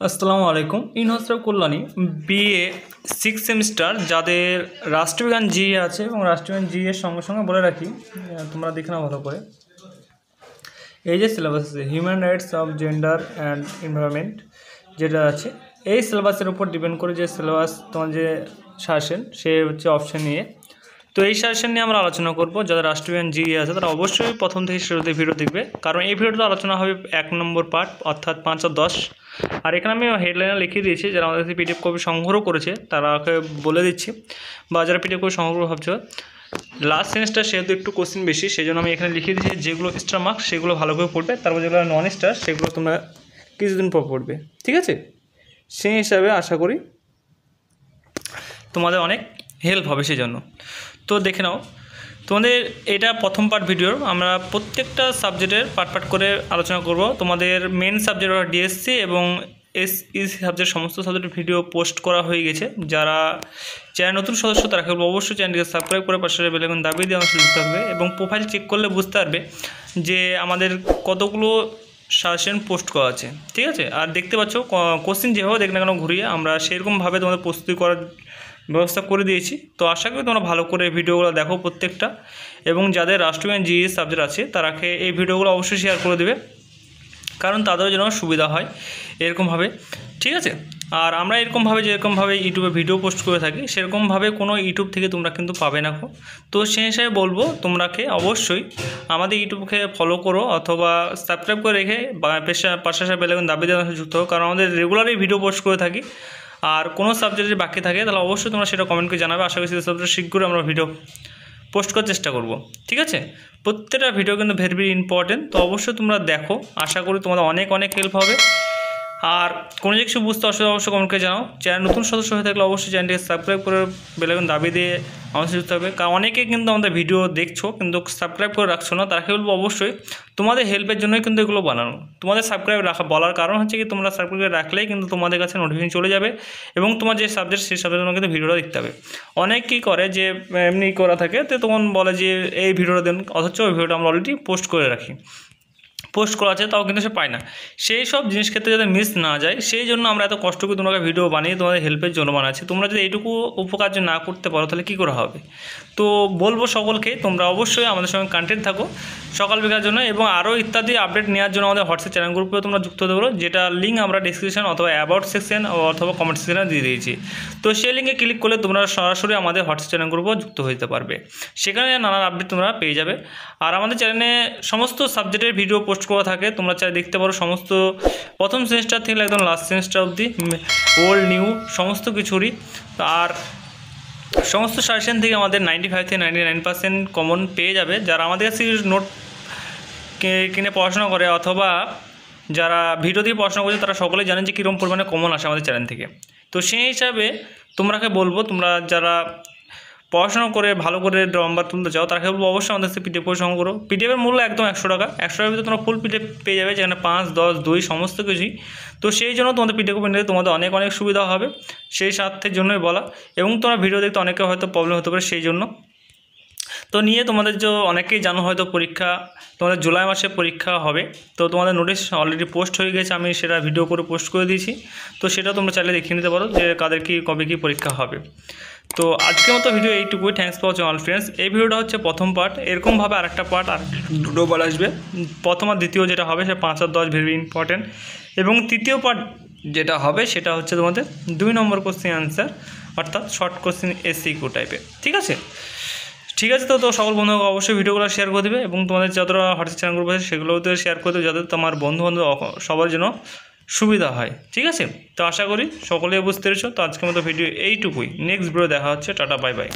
আসসালামু আলাইকুম। ইনহসরাব Kalyani BA 6 semester যাদের রাষ্ট্রবিজ্ঞান জিএ আছে এবং রাষ্ট্রবিজ্ঞান জিএ এর সঙ্গে সঙ্গে বলে রাখি, তোমরা দেখে নাও ভালো করে। এই যে সিলেবাস আছে human rights of gender and environment যেটা আছে, এই সিলেবাসের উপর ডিপেন্ড করে যে সিলেবাস তোমার যে সাজেশন সে হচ্ছে অপশন নিয়ে। তো এই সাজেশন নিয়ে আমরা আলোচনা করব। যাদের রাষ্ট্রবিজ্ঞান জিএ আছে তারা অবশ্যই প্রথম থেকে শুরুতে ভিডিও দেখবে, কারণ এই ভিডিওতে আলোচনা হবে 1 নম্বর পার্ট অর্থাৎ 5 আর 10। আর এখানে আমি হেডলাইনে লিখিয়ে দিয়েছি, যারা আমাদের কাছে পিডিএফ কপি সংগ্রহ করেছে তারাকে বলে দিচ্ছি, বা যারা পিডিএফ কপি সংগ্রহ ভাবছো লাস্ট সেমিস্টার সেহেতু একটু কোশ্চেন বেশি, সেই জন্য আমি এখানে লিখিয়ে দিয়েছি যেগুলো স্টার মার্কস সেগুলো ভালো করে পড়বে, তারপর যেগুলো নন স্টার সেগুলো তোমরা কিছুদিন পর পড়বে, ঠিক আছে? সেই হিসাবে আশা করি তোমাদের অনেক হেল্প হবে সেই জন্য। তো দেখে নাও, তোমাদের এটা প্রথম পার্ট ভিডিওর, আমরা প্রত্যেকটা সাবজেক্টের পার্ট করে আলোচনা করব। তোমাদের মেন সাবজেক্ট ডিএসসি এবং এসইসি সাবজেক্ট সমস্ত সাবজেক্টের ভিডিও পোস্ট করা হয়ে গেছে। যারা চ্যানেল নতুন সদস্য তারা কেবল অবশ্যই চ্যানেলটিকে সাবস্ক্রাইব করে পাশে বেল আইকন দাবিয়ে দিয়ে আমার সাথে যুক্ত থাকবে, এবং প্রোফাইল চেক করলে বুঝতে পারবে যে আমাদের কতগুলো সাজেশন পোস্ট করা আছে, ঠিক আছে? আর দেখতে পাচ্ছ কোশ্চেন যেভাবে দেখ না কেন ঘুরিয়ে আমরা সেরকমভাবে তোমাদের প্রস্তুতি করার ব্যবস্থা করে দিয়েছি। তো আশা করি তোমরা ভালো করে ভিডিওগুলো দেখো প্রত্যেকটা, এবং যাদের রাষ্ট্রবিজ্ঞান জিএস সাবজেক্ট আছে তারাকে এই ভিডিওগুলো অবশ্যই শেয়ার করে দেবে, কারণ তাদেরও যেন সুবিধা হয় এরকমভাবে, ঠিক আছে? আর আমরা এরকমভাবে যেরকমভাবে ইউটিউবে ভিডিও পোস্ট করে থাকি সেরকমভাবে কোনো ইউটিউব থেকে তোমরা কিন্তু পাবে না। তো সেই হিসাবে বলবো তোমরাকে অবশ্যই আমাদের ইউটিউবকে ফলো করো অথবা সাবস্ক্রাইব করে রেখে পাশে বেল আইকন দাবিয়ে দেওয়ার সাথে যুক্ত হও, কারণ আমাদের রেগুলারই ভিডিও পোস্ট করে থাকি। আর কোনো সাবজেক্ট যদি বাকি থাকে তাহলে অবশ্যই তোমরা সেটা কমেন্ট করে জানাবে। আশা করি সেই সাবজেক্ট শীঘ্রই আমরা ভিডিও পোস্ট করার চেষ্টা করব, ঠিক আছে? প্রত্যেকটা ভিডিও কিন্তু ভেরি ইম্পর্টেন্ট, তো অবশ্যই তোমরা দেখো। আশা করি তোমাদের অনেক হেল্প হবে। আর কোনো কিছু বুঝতে অবশ্যই কমেন্ট করে জানাও। চ্যানেল নতুন সদস্য হয়ে থাকলে অবশ্যই চ্যানেলটিকে সাবস্ক্রাইব করে বেল আইকন দাবিয়ে দিয়ে আমার সাথে যুক্ত হবে, কারণ অনেকে কিন্তু আমাদের ভিডিও দেখছো কিন্তু সাবস্ক্রাইব করে রাখছো না। তাকে বলবো অবশ্যই তোমাদের হেল্পের জন্যই কিন্তু এগুলো বানানো। তোমাদের সাবস্ক্রাইব রাখা বলার কারণ হচ্ছে কি, তোমরা সাবস্ক্রাইব করে রাখলেই কিন্তু তোমাদের কাছে নোটিফিকেশন চলে যাবে, এবং তোমার যে সাবজেক্ট সেই সাবজেক্টের জন্য কিন্তু ভিডিওটা দেখতে হবে। অনেক কী করে যে এমনি করা থাকে, তো তখন বলে যে এই ভিডিওটা দেন, অথচ ওই ভিডিওটা আমরা অলরেডি পোস্ট করে রাখি, পোস্ট করা আছে তাও কিন্তু সে পায় না। সেই সব জিনিস ক্ষেত্রে যাতে মিস না যায় সেই জন্য আমরা এত কষ্ট করে তোমাকে ভিডিও বানিয়ে তোমাদের হেল্পের জন্য বানাচ্ছি। তোমরা যদি এইটুকু উপকার না করতে পারো তাহলে কী করে হবে? তো বলবো সকলকে তোমরা অবশ্যই আমাদের সঙ্গে কানেক্টেড থাকো সকাল বিকালের জন্য, এবং আরও ইত্যাদি আপডেট নেওয়ার জন্য আমাদের হোয়াটসঅ্যাপ চ্যানেল গ্রুপে তোমরা যুক্ত হতে পারো, যেটা লিঙ্ক আমরা ডিসক্রিপশন অথবা অ্যাবাউট সেকশন অথবা কমেন্ট সেকশনে দিয়ে দিয়েছি। তো সেই লিঙ্কে ক্লিক করলে তোমরা সরাসরি আমাদের হোয়াটসঅ্যাপ চ্যানেল গ্রুপেও যুক্ত হতে পারবে, সেখানে নানান আপডেট তোমরা পেয়ে যাবে। আর আমাদের চ্যানেলে সমস্ত সাবজেক্টের ভিডিও পোস্ট করা থাকে, তোমরা চাই দেখতে পারো সমস্ত প্রথম সেমিস্টার থেকে একদম লাস্ট সেমিস্টার অবধি, ওল্ড নিউ সমস্ত কিছুরই। আর সমস্ত সাজেশন থেকে আমাদের 95 থেকে 99% কমন পেয়ে যাবে। যারা আমাদের কাছে নোট কিনে পড়াশোনা করে অথবা যারা ভিডিও দিয়ে পড়াশোনা করছে তারা সকলেই জানেন যে কীরকম পরিমাণে কমন আসে আমাদের চ্যানেল থেকে। তো সেই হিসাবে তোমরাকে বলবো, তোমরা যারা পড়াশোনা করে ভালো করে নাম্বার তুলতে চাও তাকে বলবো অবশ্যই আমাদের সাথে পিডিএফ করে সংগ্রহ করো। পিডিএফের মূল্য একদম 100 টাকা। 100 টাকার ভিতরে তোমরা ফুল পিডিএফ পেয়ে যাবে, যেখানে 5, 10, 2 সমস্ত কিছুই। তো সেই জন্য তোমাদের পিডিএফ নিলে তোমাদের অনেক সুবিধা হবে, সেই স্বার্থের জন্যই বলা। এবং তোমরা ভিডিও দেখতে অনেকে হয়তো প্রবলেম হতে পারে সেই জন্য। তো নিয়ে তোমাদের যে অনেকেই জানো হয়তো পরীক্ষা তোমাদের জুলাই মাসে পরীক্ষা হবে, তো তোমাদের নোটিশ অলরেডি পোস্ট হয়ে গেছে, আমি সেটা ভিডিও করে পোস্ট করে দিয়েছি। তো সেটা তোমরা চাইলে দেখিয়ে নিতে পারো যে কাদের কি কবে কি পরীক্ষা হবে। তো আজকের মতো ভিডিও এইটুকুই। Thanks for watching all friends. এই ভিডিওটা হচ্ছে প্রথম পার্ট, এরকমভাবে আরেকটা পার্ট আর দুটো বার আসবে। প্রথম আর দ্বিতীয় যেটা হবে সেটা 5 আর 10 ভেরি ইম্পর্টেন্ট, এবং তৃতীয় পার্ট যেটা হবে সেটা হচ্ছে তোমাদের 2 নম্বর কোশ্চেন অ্যান্সার, অর্থাৎ শর্ট কোশ্চেন এসসিকিউ টাইপের, ঠিক আছে? তো সকল বন্ধুকে অবশ্যই ভিডিওগুলো শেয়ার করে দেবে, এবং তোমাদের যতটা হোয়াটসঅ্যাপ চ্যানেল গ্রুপ আছে সেগুলোতে শেয়ার করে দেবে, যাতে তোমার বন্ধু সবার জন্য সুবিধা হয়, ঠিক আছে? তো আশা করি সকলেই বুঝতে পেরেছো। তো আজকের মতো ভিডিও এইটুকুই। নেক্সট ভিডিও দেখা হচ্ছে। Tata, bye bye.